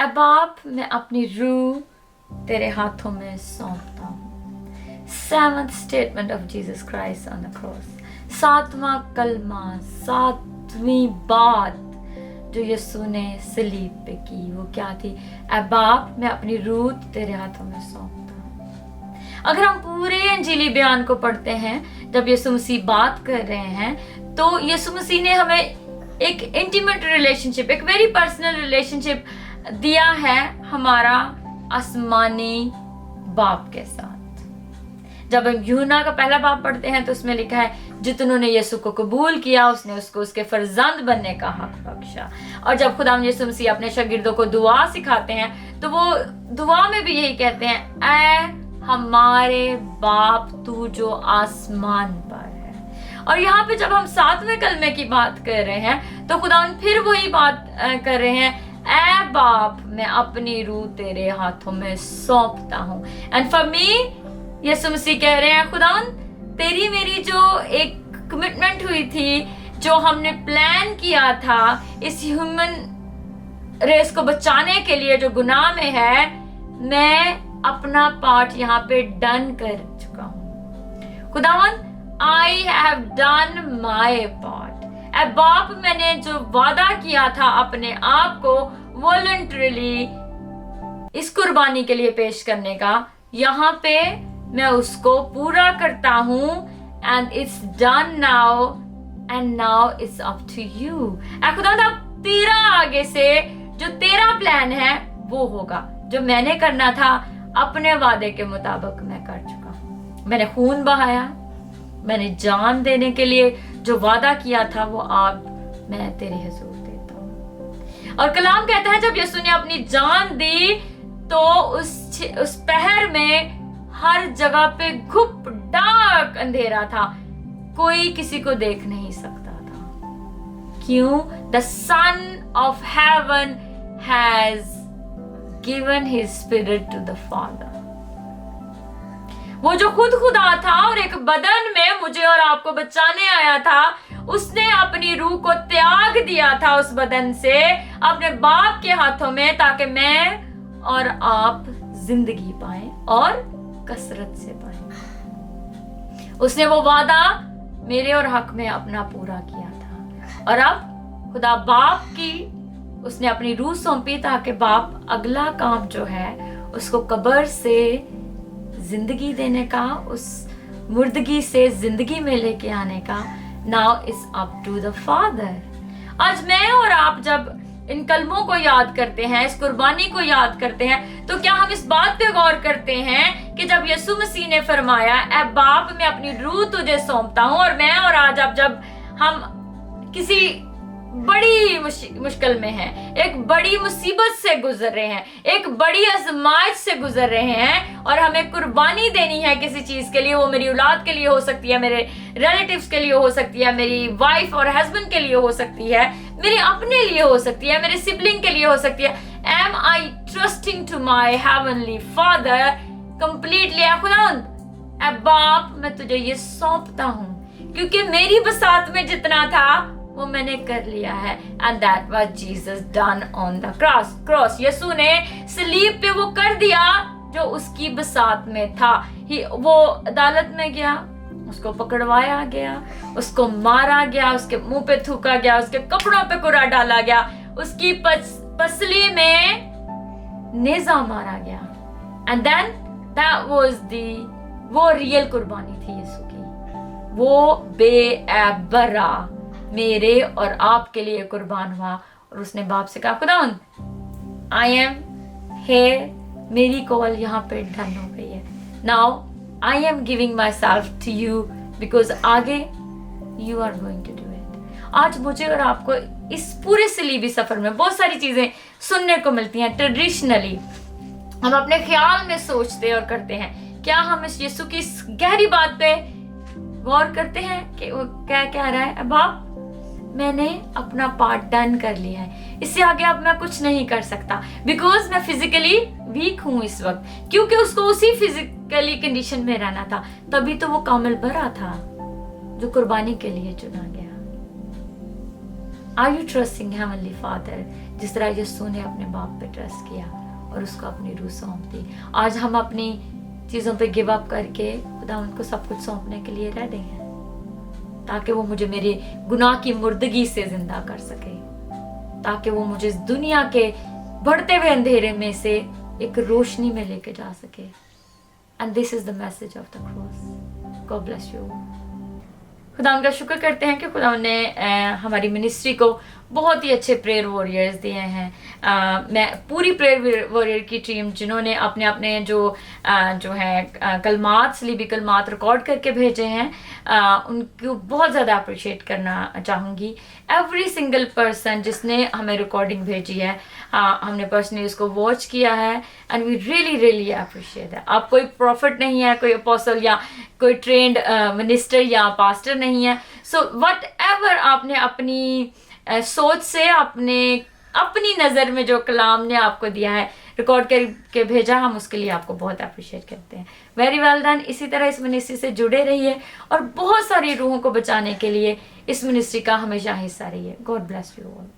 ऐ बाप मैं अपनी रूह तेरे हाथों में सौंपता हूँ। 7th statement of Jesus Christ on the cross, 7वां कलमा, 7वीं बात जो यीशु ने सलीब पे की वो क्या थी? ऐ बाप मैं अपनी रूह तेरे हाथों में सौंपता हूँ। अगर हम पूरे अंजीली बयान को पढ़ते हैं, जब यीशु मसीह बात कर रहे हैं तो यीशु मसीह ने हमें एक इंटीमेट रिलेशनशिप, एक वेरी पर्सनल रिलेशनशिप दिया है हमारा आसमानी बाप के साथ। जब हम यूहन्ना का पहला बाब पढ़ते हैं तो उसमें लिखा है जितनों ने यीशु को कबूल किया उसने उसको उसके फर्जंद बनने का हक बख्शा। और जब खुदा यीशु मसीह अपने शागिर्दों को दुआ सिखाते हैं तो वो दुआ में भी यही कहते हैं, ऐ हमारे बाप तू जो आसमान पर है। और यहाँ पे जब हम 7वें कलमे की बात कर रहे हैं तो खुदा फिर वही बात कर रहे हैं, ऐ बाप मैं अपनी रूह तेरे हाथों में सौंपता हूँ। एंड फॉर मी यीशु मसीह कह रहे हैं, खुदावन तेरी मेरी जो एक कमिटमेंट हुई थी, जो हमने प्लान किया था इस ह्यूमन रेस को बचाने के लिए जो गुनाह में है, मैं अपना पार्ट यहाँ पे डन कर चुका हूँ। खुदावन I have done my part. ऐ बाप मैंने जो वादा किया था अपने आप को वॉलंटरीली इस कुर्बानी के लिए पेश करने का, यहाँ पे मैं उसको पूरा करता हूँ। And it's done now and now it's up to you. खुदा अब तेरा आगे से जो तेरा प्लान है वो होगा। जो मैंने करना था अपने वादे के मुताबिक मैं कर चुका हूँ। मैंने खून बहाया, मैंने जान देने के लिए जो वादा किया था वो अब मैं तेरे हुजूर देता हूँ। और कलाम कहता है जब यीशु ने अपनी जान दी तो उस पहर में हर जगह पे घुप डार्क अंधेरा था, कोई किसी को देख नहीं सकता था। क्यों? The son of heaven has given his spirit to the father. वो जो खुद खुदा था और एक बदन में मुझे और आपको बचाने आया था, उसने अपनी रूह को त्याग दिया था उस बदन से अपने बाप के हाथों में, ताकि मैं और आप जिंदगी पाएं और कसरत से पाएं। उसने वो वादा मेरे और हक में अपना पूरा किया था। और अब खुदा बाप की उसने अपनी रूह सौंपी ताकि बाप अगला काम जो है उसको कब्र से जिंदगी देने का, उस मुर्दगी से जिंदगी में लेके आने का, now is up to the father. आज मैं और आप जब इन कलमों को याद करते हैं, इस कुर्बानी को याद करते हैं, तो क्या हम इस बात पे गौर करते हैं कि जब यीशु मसीह ने फरमाया ऐ बाप मैं अपनी रूह तुझे सौंपता हूं, और मैं और आज अब जब हम किसी बड़ी मुश्किल में हैं, एक बड़ी मुसीबत से गुजर रहे हैं, एक बड़ी आजमाइश से गुजर रहे हैं और हमें कुर्बानी देनी है किसी चीज के लिए, वो मेरी औलाद के लिए हो सकती है, मेरे रिलेटिव्स के लिए हो सकती है, मेरी वाइफ और हस्बैंड के लिए हो सकती है, मेरे अपने लिए हो सकती है, मेरे सिबलिंग के लिए हो सकती है। Am I trusting to my heavenly father completely? खुदावंद ऐ बाप मैं तुझे ये सौंपता हूँ, क्योंकि मेरी बसात में जितना था वो मैंने कर लिया है। And that was Jesus done on the cross. यीशु ने सलीब पे वो कर दिया जो उसकी बसात में था। वो अदालत में गया, उसको पकड़वाया गया, उसको मारा गया, उसके मुंह पे थूका गया, उसके कपड़ों पे कुरा डाला गया, उसकी पसली में नेजा मारा गया। एंड देन दैट वाज वो रियल कुर्बानी थी यीशु की। वो बेअबरा मेरे और आपके लिए कुर्बान हुआ और उसने बाप से कहा खुदावंद आई एम हियर, मेरी कॉल यहाँ पे डन हो गई है। Now I am giving myself to you because आगे you are going to do it. आज मुझे और आपको इस पूरे सलीबी सफर में बहुत सारी चीजें सुनने को मिलती हैं। ट्रेडिशनली हम अपने ख्याल में सोचते और करते हैं। क्या हम इस यीशु की इस गहरी बात पे गौर करते हैं कि वो क्या कह रहा है? बाप मैंने अपना पार्ट डन कर लिया है, इससे आगे अब मैं कुछ नहीं कर सकता, बिकॉज मैं फिजिकली वीक हूं इस वक्त। क्योंकि उसको उसी फिजिकली कंडीशन में रहना था, तभी तो वो कामिल बरा था जो कुर्बानी के लिए चुना गया। Are you trusting heavenly father, जिस तरह यीशु ने अपने बाप पे ट्रस्ट किया और उसको अपनी रूह सौंप दी। आज हम अपनी चीज़ों पे गिव अप करके खुदा उनको सब कुछ सौंपने के लिए रेडी हैं, ताकि वो मुझे मेरे गुनाह की मुर्दगी से जिंदा कर सके, ताकि वो मुझे इस दुनिया के बढ़ते हुए अंधेरे में से एक रोशनी में लेके जा सके। And this is the message of the cross. God bless you. खुदा उनका शुक्र करते हैं कि खुदा ने हमारी मिनिस्ट्री को बहुत ही अच्छे प्रेयर वॉरियर्स दिए हैं। मैं पूरी प्रेयर वॉरियर की टीम जिन्होंने अपने अपने जो है कलमात, सलीबी कलमात रिकॉर्ड करके भेजे हैं, उनको बहुत ज़्यादा अप्रिशिएट करना चाहूँगी। एवरी सिंगल पर्सन जिसने हमें रिकॉर्डिंग भेजी है, हमने पर्सनली उसको वॉच किया है and we really really appreciate है। आप कोई प्रॉफिट नहीं है, कोई अपोस्टल या कोई ट्रेंड मिनिस्टर या पास्टर नहीं है। सो वट एवर आपने अपनी सोच से अपनी नज़र में जो कलाम ने आपको दिया है, रिकॉर्ड करके भेजा, हम उसके लिए आपको बहुत अप्रिशिएट करते हैं। Very well done. इसी तरह इस मिनिस्ट्री से जुड़े रहिए और बहुत सारी रूहों को बचाने के लिए इस मिनिस्ट्री का हमेशा हिस्सा रहिए। God bless you all.